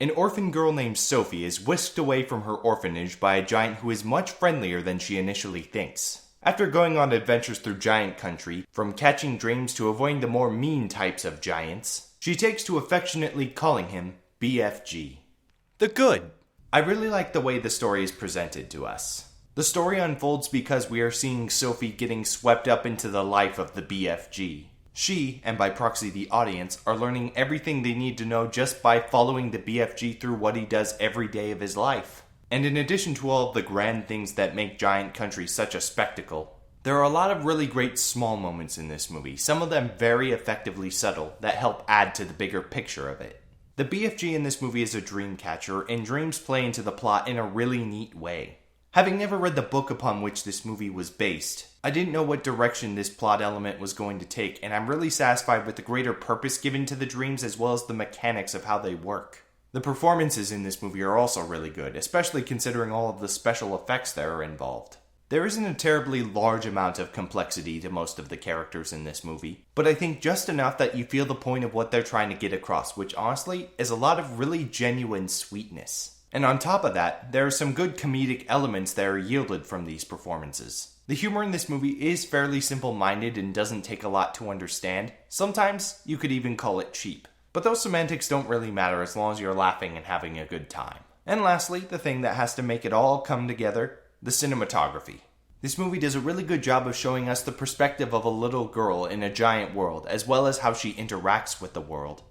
An orphan girl named Sophie is whisked away from her orphanage by a giant who is much friendlier than she initially thinks. After going on adventures through giant country, from catching dreams to avoiding the more mean types of giants, she takes to affectionately calling him BFG. The good. I really like the way the story is presented to us. The story unfolds because we are seeing Sophie getting swept up into the life of the BFG. She, and by proxy the audience, are learning everything they need to know just by following the BFG through what he does every day of his life. And in addition to all of the grand things that make giant country such a spectacle, there are a lot of really great small moments in this movie, some of them very effectively subtle, that help add to the bigger picture of it. The BFG in this movie is a dream catcher, and dreams play into the plot in a really neat way. Having never read the book upon which this movie was based, I didn't know what direction this plot element was going to take, and I'm really satisfied with the greater purpose given to the dreams as well as the mechanics of how they work. The performances in this movie are also really good, especially considering all of the special effects that are involved. There isn't a terribly large amount of complexity to most of the characters in this movie, but I think just enough that you feel the point of what they're trying to get across, which honestly is a lot of really genuine sweetness. And on top of that, there are some good comedic elements that are yielded from these performances. The humor in this movie is fairly simple-minded and doesn't take a lot to understand. Sometimes you could even call it cheap. But those semantics don't really matter as long as you're laughing and having a good time. And lastly, the thing that has to make it all come together, the cinematography. This movie does a really good job of showing us the perspective of a little girl in a giant world, as well as how she interacts with the world.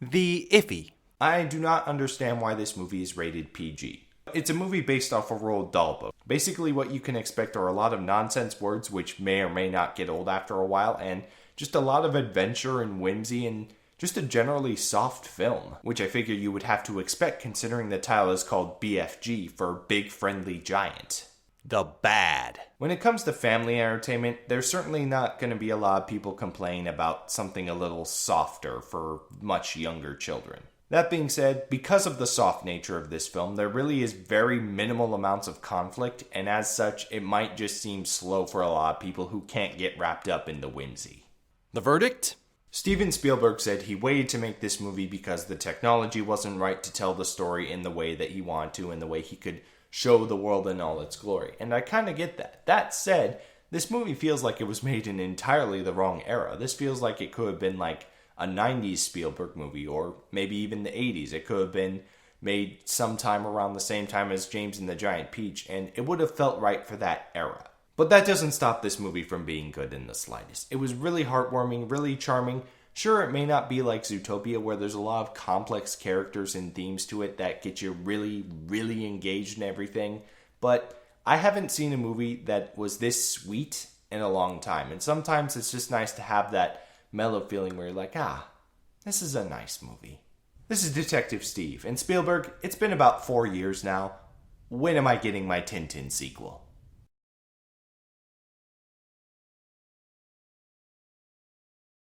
The iffy. I do not understand why this movie is rated PG. It's a movie based off a Roald Dahl book. Basically what you can expect are a lot of nonsense words which may or may not get old after a while, and just a lot of adventure and whimsy and just a generally soft film, which I figure you would have to expect considering the title is called BFG for Big Friendly Giant. The bad. When it comes to family entertainment, there's certainly not going to be a lot of people complaining about something a little softer for much younger children. That being said, because of the soft nature of this film, there really is very minimal amounts of conflict, and as such, it might just seem slow for a lot of people who can't get wrapped up in the whimsy. The verdict? Steven Spielberg said he waited to make this movie because the technology wasn't right to tell the story in the way that he wanted to, in the way he could show the world in all its glory. And I kind of get that. That said, this movie feels like it was made in entirely the wrong era. This feels like it could have been like a 90s Spielberg movie, or maybe even the 80s. It could have been made sometime around the same time as James and the Giant Peach, and it would have felt right for that era. But that doesn't stop this movie from being good in the slightest. It was really heartwarming, really charming. Sure, it may not be like Zootopia, where there's a lot of complex characters and themes to it that get you really, really engaged in everything, but I haven't seen a movie that was this sweet in a long time, and sometimes it's just nice to have that mellow feeling where you're like, this is a nice movie. This is Detective Steve, and Spielberg, it's been about 4 years now. When am I getting my Tintin sequel?